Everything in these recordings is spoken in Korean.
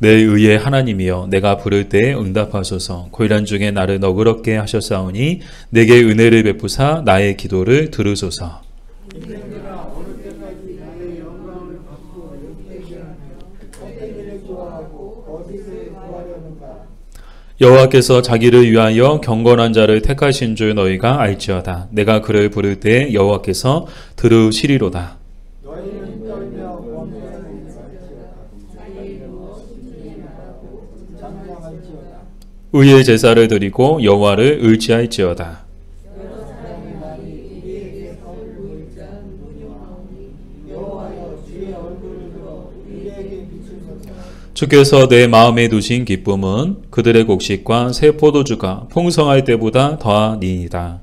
내 의의 하나님이여 내가 부를 때에 응답하소서. 고난 중에 나를 너그럽게 하셨사오니 내게 은혜를 베푸사 나의 기도를 들으소서. 여호와께서 자기를 위하여 경건한 자를 택하신 줄 너희가 알지어다. 내가 그를 부를 때에 여호와께서 들으시리로다. 의의 제사를 드리고 여호와를 의지할지어다. 주께서 내 마음에 두신 기쁨은 그들의 곡식과 새 포도주가 풍성할 때보다 더하니이다.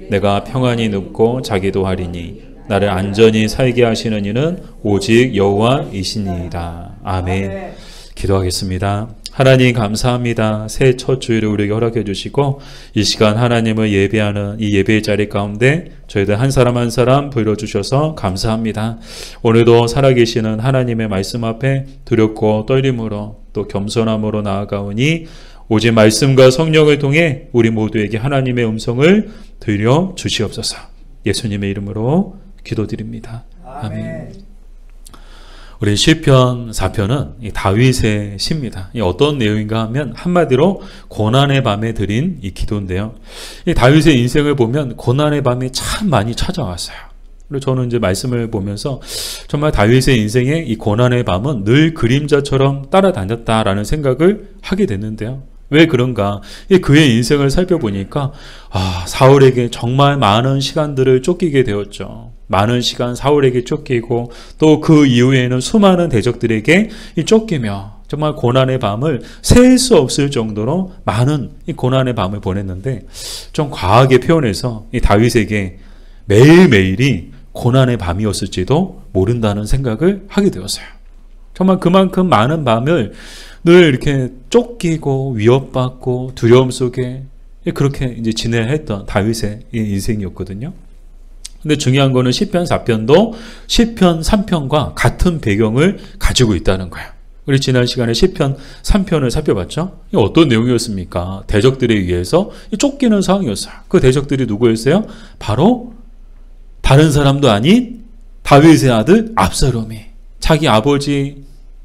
내가 평안히 눕고 자기도 하리니 나를 안전히 살게 하시는 이는 오직 여호와이시니이다. 아멘. 기도하겠습니다. 하나님 감사합니다. 새 첫 주일을 우리에게 허락해 주시고 이 시간 하나님을 예배하는 이 예배의 자리 가운데 저희들 한 사람 한 사람 불러주셔서 감사합니다. 오늘도 살아계시는 하나님의 말씀 앞에 두렵고 떨림으로 또 겸손함으로 나아가오니 오직 말씀과 성령을 통해 우리 모두에게 하나님의 음성을 들려주시옵소서. 예수님의 이름으로 기도드립니다. 아멘. 우리 시편 4편은 이 다윗의 시입니다. 이 어떤 내용인가 하면 한마디로 고난의 밤에 드린 이 기도인데요. 이 다윗의 인생을 보면 고난의 밤이 참 많이 찾아왔어요. 그리고 저는 이제 말씀을 보면서 정말 다윗의 인생에 이 고난의 밤은 늘 그림자처럼 따라다녔다라는 생각을 하게 됐는데요. 왜 그런가? 그의 인생을 살펴보니까 사울에게 정말 많은 시간들을 쫓기게 되었죠. 많은 시간 사울에게 쫓기고 또 그 이후에는 수많은 대적들에게 쫓기며 정말 고난의 밤을 셀 수 없을 정도로 많은 이 고난의 밤을 보냈는데 좀 과하게 표현해서 이 다윗에게 매일매일이 고난의 밤이었을지도 모른다는 생각을 하게 되었어요. 정말 그만큼 많은 밤을 늘 이렇게 쫓기고 위협받고 두려움 속에 그렇게 이제 지내야 했던 다윗의 인생이었거든요. 근데 중요한 거는 시편 4편도 시편 3편과 같은 배경을 가지고 있다는 거예요. 우리 지난 시간에 시편 3편을 살펴봤죠? 이게 어떤 내용이었습니까? 대적들에 의해서 쫓기는 상황이었어요. 그 대적들이 누구였어요? 바로 다른 사람도 아닌 다윗의 아들 압살롬이 자기 아버지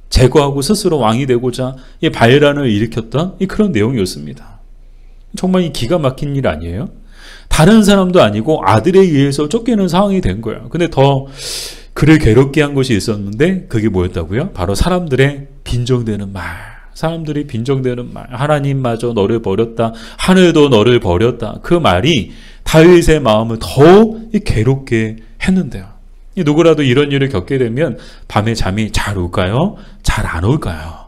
제거하고 스스로 왕이 되고자 이 반란을 일으켰던 그런 내용이었습니다. 정말 이 기가 막힌 일 아니에요? 다른 사람도 아니고 아들에 의해서 쫓기는 상황이 된 거예요. 근데 더 그를 괴롭게 한 것이 있었는데 그게 뭐였다고요? 바로 사람들의 빈정대는 말. 사람들이 빈정대는 말. 하나님마저 너를 버렸다. 하늘도 너를 버렸다. 그 말이 다윗의 마음을 더 괴롭게 했는데요. 누구라도 이런 일을 겪게 되면 밤에 잠이 잘 올까요? 잘 안 올까요?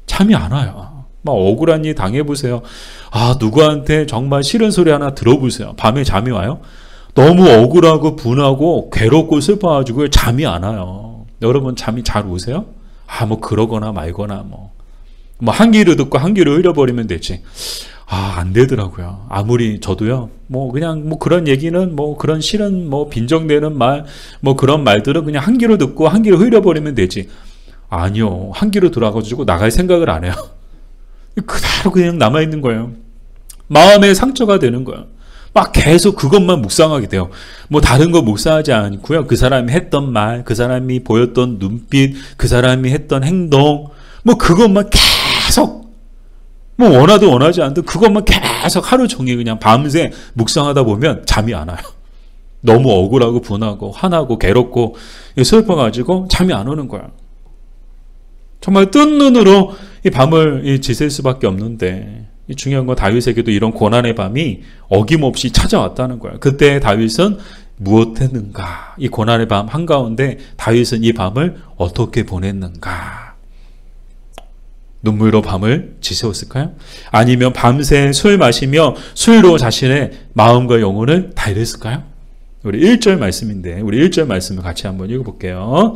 잠이 안 와요. 막 억울한 일 당해보세요. 누구한테 정말 싫은 소리 하나 들어보세요. 밤에 잠이 와요? 너무 억울하고 분하고 괴롭고 슬퍼가지고 잠이 안 와요. 여러분 잠이 잘 오세요? 뭐 그러거나 말거나 뭐 한 귀로 듣고 한 귀로 흘려버리면 되지. 안 되더라고요. 아무리 저도요. 그냥 그런 얘기는 그런 싫은 빈정대는 말 그런 말들은 그냥 한 귀로 듣고 한 귀로 흘려버리면 되지. 아니요. 한 귀로 들어가지고 나갈 생각을 안 해요. 그대로 그냥 남아있는 거예요. 마음의 상처가 되는 거예요. 막 계속 그것만 묵상하게 돼요. 다른 거 묵상하지 않고요. 그 사람이 했던 말, 그 사람이 보였던 눈빛, 그 사람이 했던 행동, 그것만 계속, 원하든 원하지 않든 그것만 계속 하루 종일 그냥 밤새 묵상하다 보면 잠이 안 와요. 너무 억울하고 분하고 화나고 괴롭고 슬퍼가지고 잠이 안 오는 거야. 정말 뜬 눈으로 이 밤을 지샐 수밖에 없는데 중요한 건 다윗에게도 이런 고난의 밤이 어김없이 찾아왔다는 거야. 그때 다윗은 무엇했는가? 이 고난의 밤 한가운데 다윗은 이 밤을 어떻게 보냈는가? 눈물로 밤을 지새웠을까요? 아니면 밤새 술 마시며 술로 자신의 마음과 영혼을 달랬을까요? 우리 1절 말씀인데 우리 1절 말씀을 같이 한번 읽어볼게요.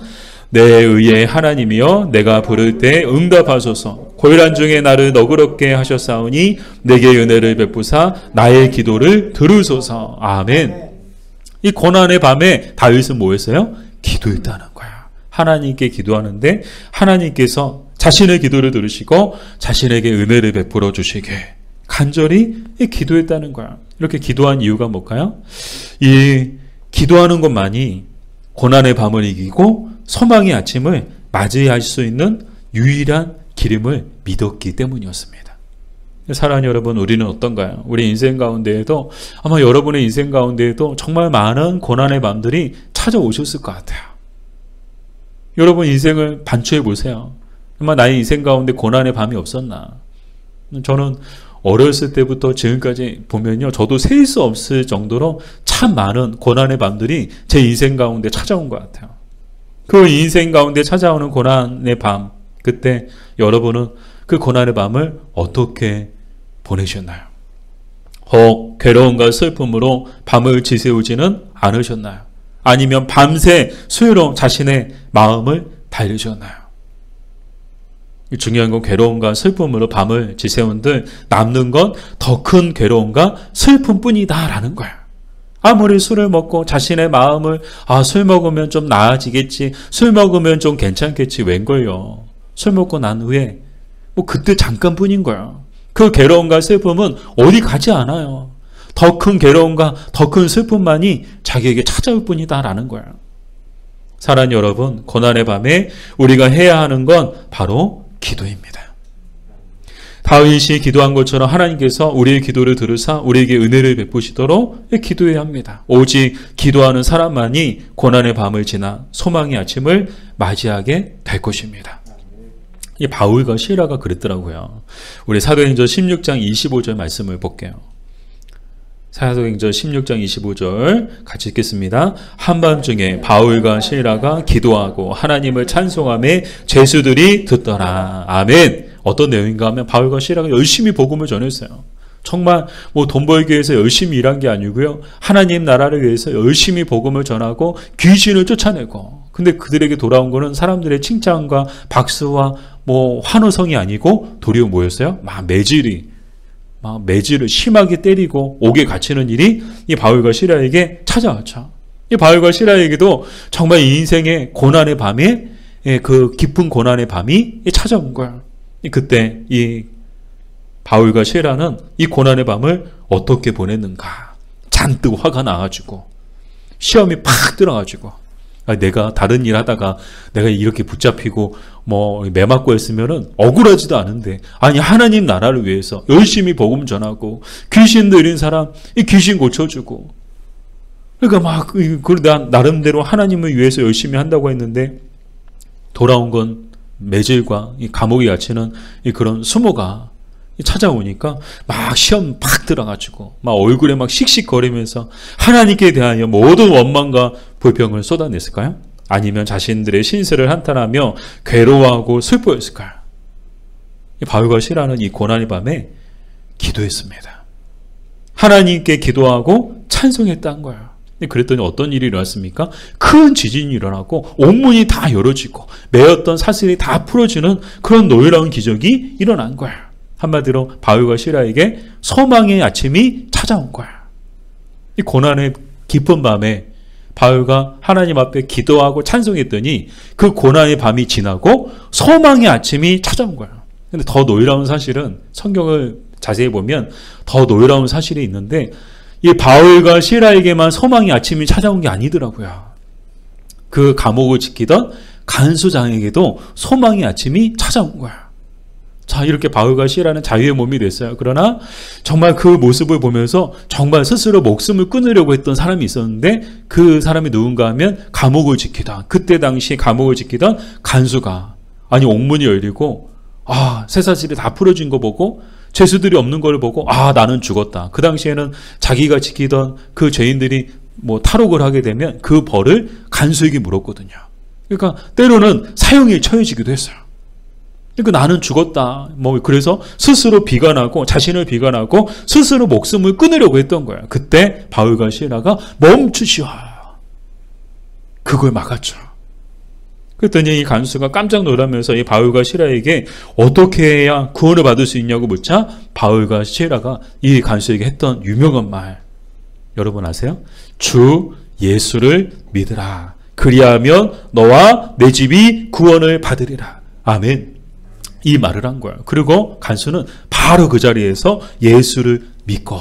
내 의의 하나님이여 내가 부를 때 응답하소서. 고난 중에 나를 너그럽게 하셨사오니 내게 은혜를 베푸사 나의 기도를 들으소서. 아멘. 이 고난의 밤에 다윗은 뭐 했어요? 기도했다는 거야. 하나님께 기도하는데 하나님께서 자신의 기도를 들으시고 자신에게 은혜를 베풀어 주시게 간절히 기도했다는 거야. 이렇게 기도한 이유가 뭘까요? 이 기도하는 것만이 고난의 밤을 이기고 소망의 아침을 맞이할 수 있는 유일한 길임을 믿었기 때문이었습니다. 사랑하는 여러분, 우리는 어떤가요? 우리 인생 가운데에도 아마 여러분의 인생 가운데에도 정말 많은 고난의 밤들이 찾아오셨을 것 같아요. 여러분 인생을 반추해 보세요. 아마 나의 인생 가운데 고난의 밤이 없었나? 저는 어렸을 때부터 지금까지 보면요, 저도 셀 수 없을 정도로 참 많은 고난의 밤들이 제 인생 가운데 찾아온 것 같아요. 그 인생 가운데 찾아오는 고난의 밤, 그때 여러분은 그 고난의 밤을 어떻게 보내셨나요? 혹 괴로움과 슬픔으로 밤을 지새우지는 않으셨나요? 아니면 밤새 수요로 자신의 마음을 달리셨나요? 중요한 건 괴로움과 슬픔으로 밤을 지새운들 남는 건 더 큰 괴로움과 슬픔뿐이다 라는 거야. 아무리 술을 먹고 자신의 마음을 술 먹으면 좀 나아지겠지, 술 먹으면 좀 괜찮겠지, 웬걸요. 술 먹고 난 후에 그때 잠깐뿐인 거야. 그 괴로움과 슬픔은 어디 가지 않아요. 더 큰 괴로움과 더 큰 슬픔만이 자기에게 찾아올 뿐이다 라는 거야. 사랑하는 여러분, 고난의 밤에 우리가 해야 하는 건 바로 기도입니다. 다윗이 기도한 것처럼 하나님께서 우리의 기도를 들으사 우리에게 은혜를 베푸시도록 기도해야 합니다. 오직 기도하는 사람만이 고난의 밤을 지나 소망의 아침을 맞이하게 될 것입니다. 이 바울과 시라가 그랬더라고요. 우리 사도행전 16장 25절 말씀을 볼게요. 사도행전 16장 25절 같이 읽겠습니다. 한밤중에 바울과 시라가 기도하고 하나님을 찬송하며 죄수들이 듣더라. 아멘. 어떤 내용인가 하면 바울과 시라가 열심히 복음을 전했어요. 정말 돈 벌기 위해서 열심히 일한 게 아니고요. 하나님 나라를 위해서 열심히 복음을 전하고 귀신을 쫓아내고, 근데 그들에게 돌아온 거는 사람들의 칭찬과 박수와 환호성이 아니고 도리어 뭐였어요? 매질을 심하게 때리고 옥에 갇히는 일이 이 바울과 시라에게 찾아왔죠. 이 바울과 시라에게도 정말 이 인생의 고난의 밤에 그 깊은 고난의 밤이 찾아온 거야. 그때 이 바울과 시라는 이 고난의 밤을 어떻게 보냈는가? 잔뜩 화가 나가지고 시험이 팍 들어가지고 내가 다른 일 하다가 내가 이렇게 붙잡히고 매 맞고 했으면은 억울하지도 않은데, 아니 하나님 나라를 위해서 열심히 복음 전하고 귀신 들린 사람 이 귀신 고쳐주고, 그러니까 나름대로 하나님을 위해서 열심히 한다고 했는데 돌아온 건 매질과 이 감옥에 갇히는 이 그런 수모가 찾아오니까 시험 팍 들어가지고 얼굴에 씩씩거리면서 하나님께 대하여 모든 원망과 불평을 쏟아냈을까요? 아니면 자신들의 신세를 한탄하며 괴로워하고 슬퍼했을까요? 바울과 시라는 이 고난의 밤에 기도했습니다. 하나님께 기도하고 찬송했다는 거예요. 그랬더니 어떤 일이 일어났습니까? 큰 지진이 일어나고 옥문이 다 열어지고 매였던 사슬이 다 풀어지는 그런 놀라운 기적이 일어난 거예요. 한마디로 바울과 시라에게 소망의 아침이 찾아온 거야. 이 고난의 깊은 밤에 바울과 하나님 앞에 기도하고 찬송했더니 그 고난의 밤이 지나고 소망의 아침이 찾아온 거야. 근데 더 놀라운 사실은, 성경을 자세히 보면 더 놀라운 사실이 있는데, 이 바울과 시라에게만 소망의 아침이 찾아온 게 아니더라고요. 그 감옥을 지키던 간수장에게도 소망의 아침이 찾아온 거야. 자, 이렇게 바울과 시라는 자유의 몸이 됐어요. 그러나 정말 그 모습을 보면서 정말 스스로 목숨을 끊으려고 했던 사람이 있었는데, 그 사람이 누군가 하면 감옥을 지키던, 그때 당시 감옥을 지키던 간수가, 옥문이 열리고 쇠사슬이 다 풀어진 거 보고 죄수들이 없는 걸 보고 나는 죽었다. 그 당시에는 자기가 지키던 그 죄인들이 탈옥을 하게 되면 그 벌을 간수에게 물었거든요. 그러니까 때로는 사형에 처해지기도 했어요. 그러니까 나는 죽었다. 그래서 스스로 비관하고, 자신을 비관하고 스스로 목숨을 끊으려고 했던 거예요. 그때 바울과 시라가 멈추시오. 그걸 막았죠. 그랬더니 이 간수가 깜짝 놀라면서 이 바울과 시라에게 어떻게 해야 구원을 받을 수 있냐고 묻자, 바울과 시라가 이 간수에게 했던 유명한 말, 여러분 아세요? 주 예수를 믿으라. 그리하면 너와 내 집이 구원을 받으리라. 아멘. 이 말을 한 거예요. 그리고 간수는 바로 그 자리에서 예수를 믿고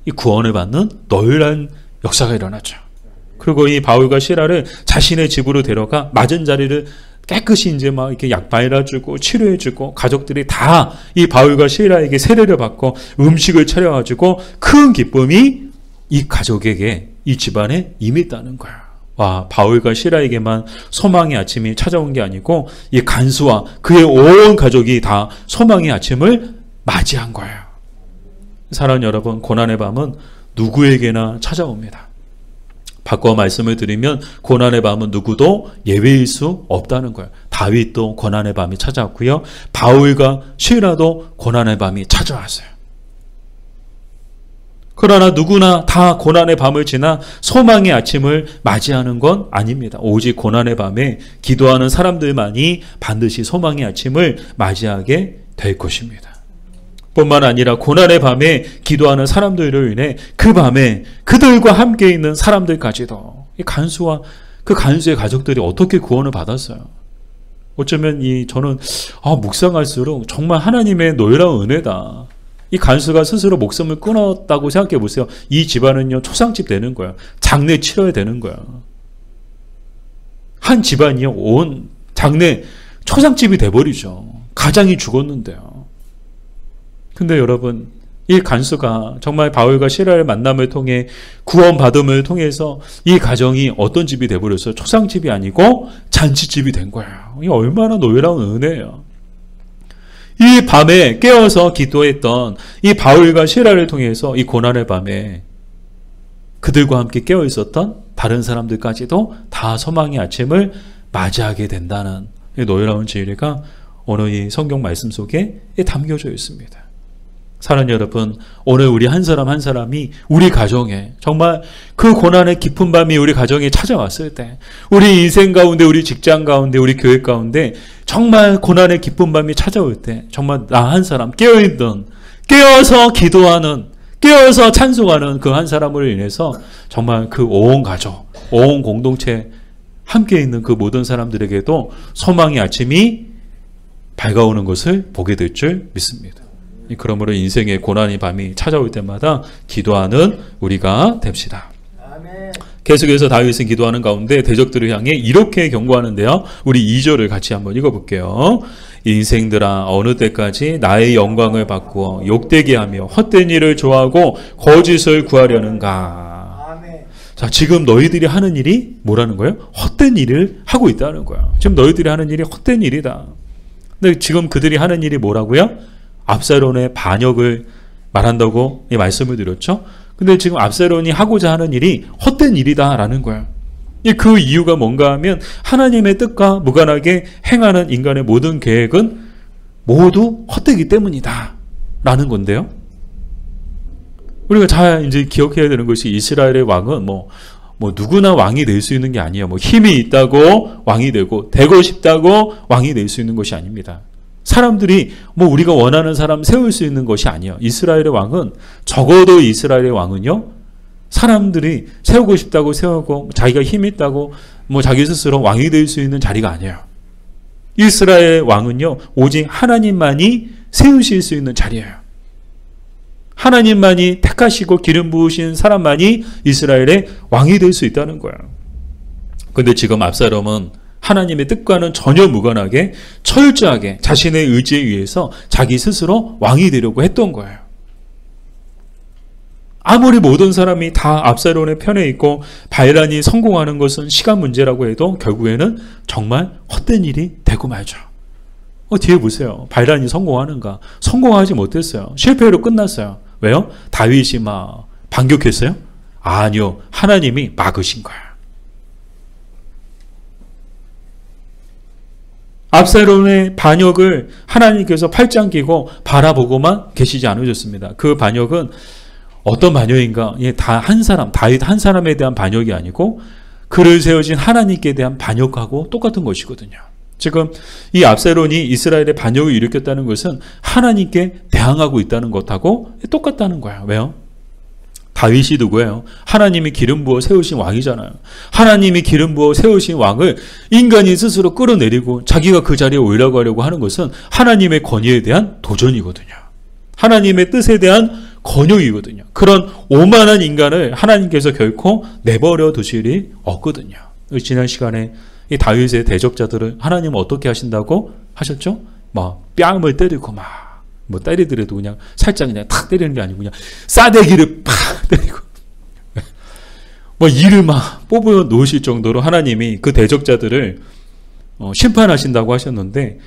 이 구원을 받는 놀라운 역사가 일어나죠. 그리고 이 바울과 시라를 자신의 집으로 데려가 맞은 자리를 깨끗이 이제 막 이렇게 약 발라주고 치료해주고 가족들이 다 이 바울과 시라에게 세례를 받고 음식을 차려가지고 큰 기쁨이 이 가족에게 이 집안에 임했다는 거야. 와, 바울과 시라에게만 소망의 아침이 찾아온 게 아니고 이 간수와 그의 온 가족이 다 소망의 아침을 맞이한 거예요. 사랑하는 여러분, 고난의 밤은 누구에게나 찾아옵니다. 바꿔 말씀을 드리면 고난의 밤은 누구도 예외일 수 없다는 거예요. 다윗도 고난의 밤이 찾아왔고요. 바울과 시라도 고난의 밤이 찾아왔어요. 그러나 누구나 다 고난의 밤을 지나 소망의 아침을 맞이하는 건 아닙니다. 오직 고난의 밤에 기도하는 사람들만이 반드시 소망의 아침을 맞이하게 될 것입니다. 뿐만 아니라 고난의 밤에 기도하는 사람들로 인해 그 밤에 그들과 함께 있는 사람들까지도 이 간수와 그 간수의 가족들이 어떻게 구원을 받았어요. 어쩌면 저는 묵상할수록 정말 하나님의 놀라운 은혜다. 이 간수가 스스로 목숨을 끊었다고 생각해 보세요. 이 집안은요, 초상집 되는 거야. 장례 치러야 되는 거야. 한 집안이요, 온 장례 초상집이 돼버리죠. 가장이 죽었는데요. 근데 여러분, 이 간수가 정말 바울과 시라의 만남을 통해 구원받음을 통해서 이 가정이 어떤 집이 돼버렸어요? 초상집이 아니고 잔치집이 된 거예요. 이게 얼마나 놀라운 은혜예요. 이 밤에 깨어서 기도했던 이 바울과 시라를 통해서 이 고난의 밤에 그들과 함께 깨어 있었던 다른 사람들까지도 다 소망의 아침을 맞이하게 된다는 이 놀라운 진리가 오늘 이 성경 말씀 속에 담겨져 있습니다. 사랑하는 여러분, 오늘 우리 한 사람 한 사람이 우리 가정에 정말 그 고난의 깊은 밤이 우리 가정에 찾아왔을 때, 우리 인생 가운데, 우리 직장 가운데, 우리 교회 가운데 정말 고난의 깊은 밤이 찾아올 때 정말 나 한 사람 깨어있던, 깨어서 기도하는, 깨어서 찬송하는 그 한 사람으로 인해서 정말 그 온 가족, 온 공동체 함께 있는 그 모든 사람들에게도 소망의 아침이 밝아오는 것을 보게 될 줄 믿습니다. 그러므로 인생의 고난의 밤이 찾아올 때마다 기도하는 우리가 됩시다. 아멘. 계속해서 다윗은 기도하는 가운데 대적들을 향해 이렇게 경고하는데요. 우리 2절을 같이 한번 읽어볼게요. 인생들아, 어느 때까지 나의 영광을 바꾸어 욕되게 하며 헛된 일을 좋아하고 거짓을 구하려는가. 아멘. 자, 지금 너희들이 하는 일이 뭐라는 거예요? 헛된 일을 하고 있다는 거예요. 지금 너희들이 하는 일이 헛된 일이다. 근데 지금 그들이 하는 일이 뭐라고요? 압살론의 반역을 말한다고 말씀을 드렸죠. 근데 지금 압살론이 하고자 하는 일이 헛된 일이다라는 거예요. 그 이유가 뭔가 하면 하나님의 뜻과 무관하게 행하는 인간의 모든 계획은 모두 헛되기 때문이다 라는 건데요. 우리가 잘 이제 기억해야 되는 것이 이스라엘의 왕은 뭐 누구나 왕이 될 수 있는 게 아니에요. 힘이 있다고 왕이 되고 싶다고 왕이 될 수 있는 것이 아닙니다. 사람들이 우리가 원하는 사람 세울 수 있는 것이 아니에요. 이스라엘의 왕은, 적어도 이스라엘의 왕은요, 사람들이 세우고 싶다고 세우고 자기가 힘이 있다고 자기 스스로 왕이 될 수 있는 자리가 아니에요. 이스라엘의 왕은요, 오직 하나님만이 세우실 수 있는 자리예요. 하나님만이 택하시고 기름 부으신 사람만이 이스라엘의 왕이 될 수 있다는 거예요. 그런데 지금 압살롬은 하나님의 뜻과는 전혀 무관하게 철저하게 자신의 의지에 의해서 자기 스스로 왕이 되려고 했던 거예요. 아무리 모든 사람이 다 압살롬의 편에 있고 반란이 성공하는 것은 시간 문제라고 해도 결국에는 정말 헛된 일이 되고 말죠. 뒤에 보세요. 반란이 성공하는가? 성공하지 못했어요. 실패로 끝났어요. 왜요? 다윗이 막 반격했어요? 아니요. 하나님이 막으신 거예요. 압살롬의 반역을 하나님께서 팔짱 끼고 바라보고만 계시지 않으셨습니다. 그 반역은 어떤 반역인가? 다 한 사람, 다윗 한 사람에 대한 반역이 아니고 그를 세우신 하나님께 대한 반역하고 똑같은 것이거든요. 지금 이 압살롬이 이스라엘의 반역을 일으켰다는 것은 하나님께 대항하고 있다는 것하고 똑같다는 거예요. 왜요? 다윗이 누구예요? 하나님이 기름 부어 세우신 왕이잖아요. 하나님이 기름 부어 세우신 왕을 인간이 스스로 끌어내리고 자기가 그 자리에 올라가려고 하는 것은 하나님의 권위에 대한 도전이거든요. 하나님의 뜻에 대한 권유이거든요. 그런 오만한 인간을 하나님께서 결코 내버려 두실 일이 없거든요. 지난 시간에 이 다윗의 대적자들을 하나님은 어떻게 하신다고 하셨죠? 막 뺨을 때리고 뭐 때리더라도 그냥 살짝 그냥 탁 때리는 게 아니고 그냥 싸대기를 팍 때리고 뭐 이를 막 뽑아 놓으실 정도로 하나님이 그 대적자들을 심판하신다고 하셨는데,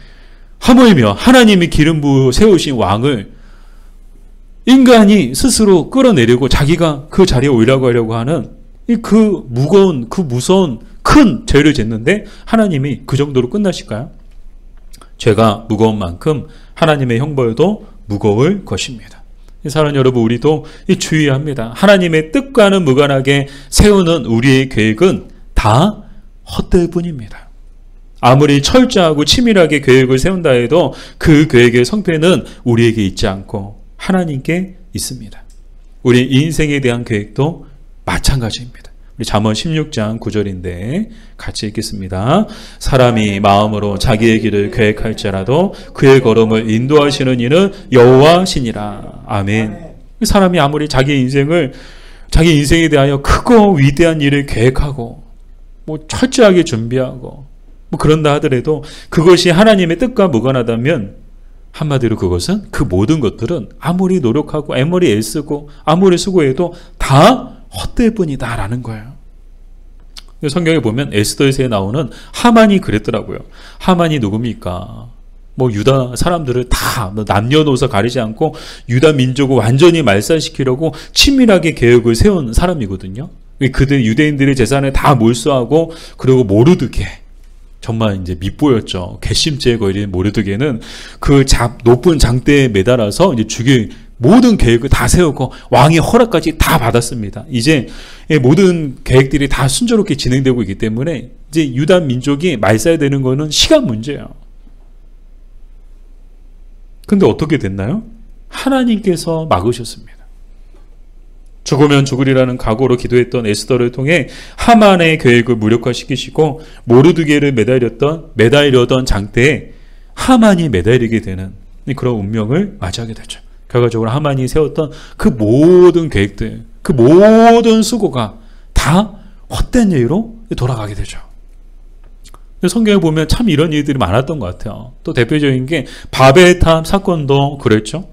하물며 하나님이 기름 부어 세우신 왕을 인간이 스스로 끌어내리고 자기가 그 자리에 올라가려고 하는 그 무서운 큰 죄를 짓는데 하나님이 그 정도로 끝나실까요? 죄가 무거운 만큼 하나님의 형벌도 무거울 것입니다. 사랑하는 여러분, 우리도 주의합니다. 하나님의 뜻과는 무관하게 세우는 우리의 계획은 다 헛될 뿐입니다. 아무리 철저하고 치밀하게 계획을 세운다 해도 그 계획의 성패는 우리에게 있지 않고 하나님께 있습니다. 우리 인생에 대한 계획도 마찬가지입니다. 우리 잠언 16장 9절인데 같이 읽겠습니다. 사람이 마음으로 자기의 길을 계획할지라도 그의 걸음을 인도하시는 이는 여호와시니라. 아멘. 사람이 아무리 자기 인생에 대하여 크고 위대한 일을 계획하고 뭐 철저하게 준비하고 뭐 그런다 하더라도 그것이 하나님의 뜻과 무관하다면 한마디로 그것은 그 모든 것들은 아무리 노력하고 아무리 애쓰고 아무리 수고해도 다 헛될 뿐이다 라는 거예요. 성경에 보면 에스더에서 나오는 하만이 그랬더라고요. 하만이 누굽니까? 뭐 유다 사람들을 다 남녀노소 가리지 않고 유다 민족을 완전히 말살시키려고 치밀하게 계획을 세운 사람이거든요. 그들 유대인들의 재산을 다 몰수하고, 그리고 모르드게, 정말 이제 밉보였죠. 괘씸죄에 걸린 모르드게는 그 높은 장대에 매달아서 이제 죽일 모든 계획을 다 세우고 왕의 허락까지 다 받았습니다. 이제 모든 계획들이 다 순조롭게 진행되고 있기 때문에 이제 유다 민족이 말살되는 거는 시간 문제예요. 근데 어떻게 됐나요? 하나님께서 막으셨습니다. 죽으면 죽으리라는 각오로 기도했던 에스더를 통해 하만의 계획을 무력화시키시고 모르드게를 매달려던 장대에 하만이 매달리게 되는 그런 운명을 맞이하게 되죠. 결과적으로 하만이 세웠던 그 모든 계획들, 그 모든 수고가 다 헛된 예로 돌아가게 되죠. 성경에 보면 참 이런 일들이 많았던 것 같아요. 또 대표적인 게 바벨탑 사건도 그랬죠.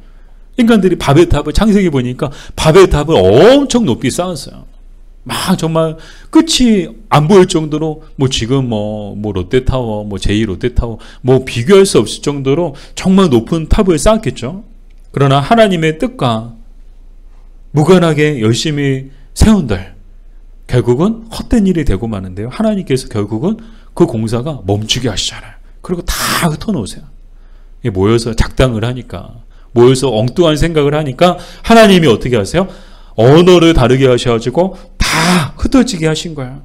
인간들이 바벨탑을, 창세기 보니까 바벨탑을 엄청 높이 쌓았어요. 막 정말 끝이 안 보일 정도로 뭐 지금 뭐 롯데타워, 뭐 제2 롯데타워 뭐 비교할 수 없을 정도로 정말 높은 탑을 쌓았겠죠. 그러나 하나님의 뜻과 무관하게 열심히 세운들 결국은 헛된 일이 되고 마는데요. 하나님께서 결국은 그 공사가 멈추게 하시잖아요. 그리고 다 흩어놓으세요. 모여서 작당을 하니까, 모여서 엉뚱한 생각을 하니까 하나님이 어떻게 하세요? 언어를 다르게 하셔가지고 다 흩어지게 하신 거예요.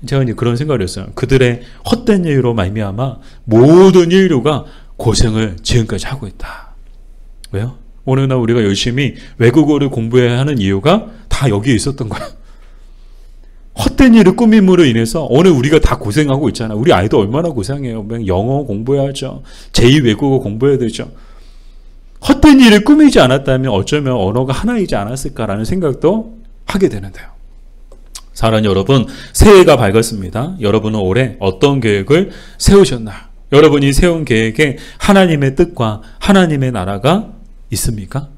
제가 이제 그런 생각을 했어요. 그들의 헛된 일로 말미암아 모든 인류가 고생을 지금까지 하고 있다. 왜요? 오늘날 우리가 열심히 외국어를 공부해야 하는 이유가 다 여기에 있었던 거예요. 헛된 일을 꾸밈으로 인해서 오늘 우리가 다 고생하고 있잖아요. 우리 아이도 얼마나 고생해요. 영어 공부해야죠. 제2 외국어 공부해야 되죠. 헛된 일을 꾸미지 않았다면 어쩌면 언어가 하나이지 않았을까라는 생각도 하게 되는데요. 사랑하는 여러분, 새해가 밝았습니다. 여러분은 올해 어떤 계획을 세우셨나요? 여러분이 세운 계획에 하나님의 뜻과 하나님의 나라가 있습니까?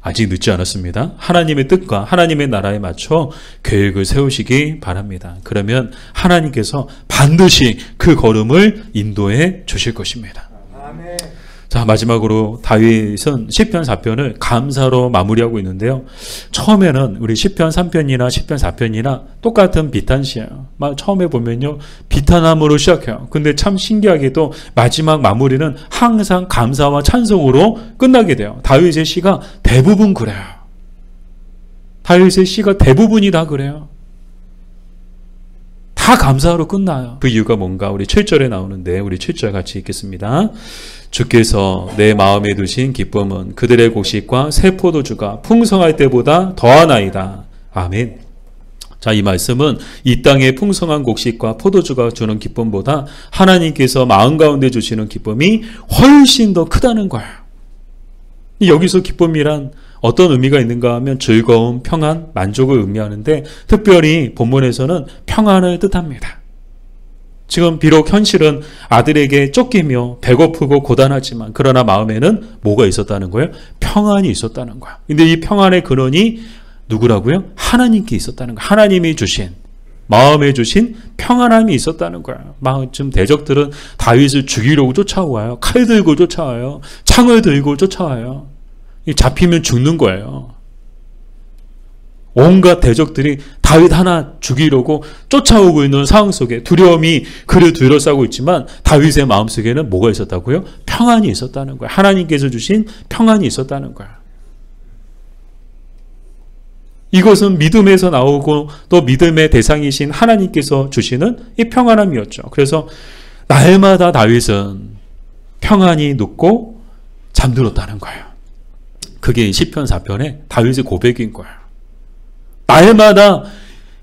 아직 늦지 않았습니다. 하나님의 뜻과 하나님의 나라에 맞춰 계획을 세우시기 바랍니다. 그러면 하나님께서 반드시 그 걸음을 인도해 주실 것입니다. 아멘. 자, 마지막으로 다윗은 시편 4편을 감사로 마무리하고 있는데요. 처음에는 우리 시편 3편이나 시편 4편이나 똑같은 비탄시예요. 처음에 보면요, 비탄함으로 시작해요. 근데 참 신기하게도 마지막 마무리는 항상 감사와 찬송으로 끝나게 돼요. 다윗의 시가 대부분 그래요. 다윗의 시가 대부분이 다 그래요. 다 감사로 끝나요. 그 이유가 뭔가 우리 7절에 나오는데 우리 7절 같이 읽겠습니다. 주께서 내 마음에 두신 기쁨은 그들의 곡식과 새 포도주가 풍성할 때보다 더하나이다. 아멘. 자, 이 말씀은 이 땅의 풍성한 곡식과 포도주가 주는 기쁨보다 하나님께서 마음 가운데 주시는 기쁨이 훨씬 더 크다는 거예요. 여기서 기쁨이란 어떤 의미가 있는가 하면 즐거움, 평안, 만족을 의미하는데 특별히 본문에서는 평안을 뜻합니다. 지금 비록 현실은 아들에게 쫓기며 배고프고 고단하지만 그러나 마음에는 뭐가 있었다는 거예요? 평안이 있었다는 거예요. 근데 이 평안의 근원이 누구라고요? 하나님께 있었다는 거예요. 하나님이 주신, 마음에 주신 평안함이 있었다는 거예요. 지금 대적들은 다윗을 죽이려고 쫓아와요. 칼 들고 쫓아와요. 창을 들고 쫓아와요. 잡히면 죽는 거예요. 온갖 대적들이 다윗 하나 죽이려고 쫓아오고 있는 상황 속에 두려움이 그를 둘러싸고 있지만 다윗의 마음속에는 뭐가 있었다고요? 평안이 있었다는 거예요. 하나님께서 주신 평안이 있었다는 거예요. 이것은 믿음에서 나오고 또 믿음의 대상이신 하나님께서 주시는 이 평안함이었죠. 그래서 날마다 다윗은 평안히 눕고 잠들었다는 거예요. 그게 시편 4편의 다윗의 고백인 거예요. 날마다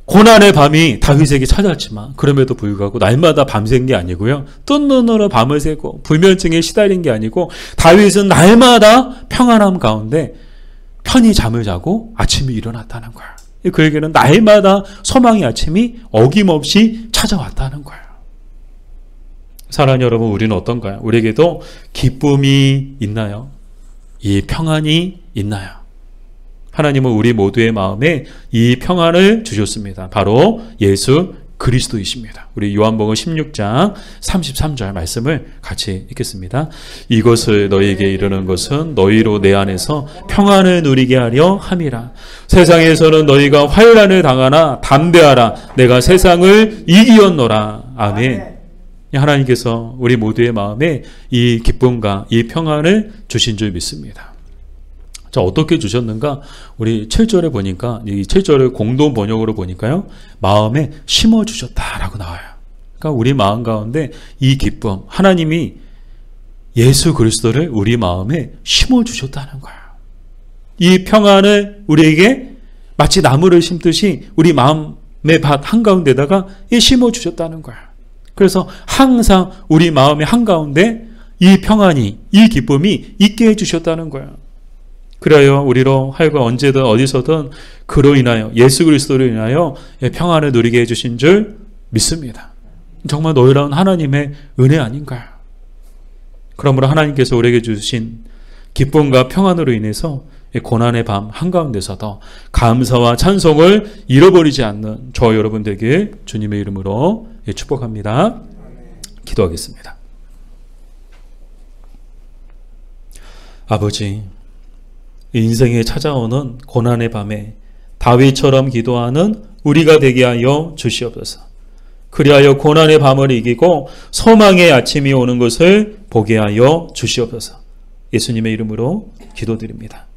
고난의 밤이 다윗에게 찾아왔지만 그럼에도 불구하고 날마다 밤샌 게 아니고요. 뜬 눈으로 밤을 새고 불면증에 시달린 게 아니고 다윗은 날마다 평안함 가운데 편히 잠을 자고 아침에 일어났다는 거예요. 그에게는 날마다 소망의 아침이 어김없이 찾아왔다는 거예요. 사랑하는 여러분, 우리는 어떤가요? 우리에게도 기쁨이 있나요? 이 평안이 있나요? 하나님은 우리 모두의 마음에 이 평안을 주셨습니다. 바로 예수 그리스도이십니다. 우리 요한복음 16장 33절 말씀을 같이 읽겠습니다. 이것을 너희에게 이르는 것은 너희로 내 안에서 평안을 누리게 하려 함이라. 세상에서는 너희가 환난을 당하나 담대하라. 내가 세상을 이기었노라. 아멘. 하나님께서 우리 모두의 마음에 이 기쁨과 이 평안을 주신 줄 믿습니다. 자, 어떻게 주셨는가? 우리 7절에 보니까, 이 7절을 공동 번역으로 보니까요, 마음에 심어주셨다라고 나와요. 그러니까 우리 마음 가운데 이 기쁨, 하나님이 예수 그리스도를 우리 마음에 심어주셨다는 거예요. 이 평안을 우리에게 마치 나무를 심듯이 우리 마음의 밭 한가운데다가 심어주셨다는 거예요. 그래서 항상 우리 마음의 한가운데 이 평안이, 이 기쁨이 있게 해주셨다는 거예요. 그래요, 우리로 하여금 언제든 어디서든 그로 인하여, 예수 그리스도로 인하여 평안을 누리게 해주신 줄 믿습니다. 정말 놀라운 하나님의 은혜 아닌가요? 그러므로 하나님께서 우리에게 주신 기쁨과 평안으로 인해서 고난의 밤 한가운데서도 감사와 찬송을 잃어버리지 않는 저 여러분 되길 주님의 이름으로 축복합니다. 기도하겠습니다. 아버지, 인생에 찾아오는 고난의 밤에 다윗처럼 기도하는 우리가 되게 하여 주시옵소서. 그리하여 고난의 밤을 이기고 소망의 아침이 오는 것을 보게 하여 주시옵소서. 예수님의 이름으로 기도드립니다.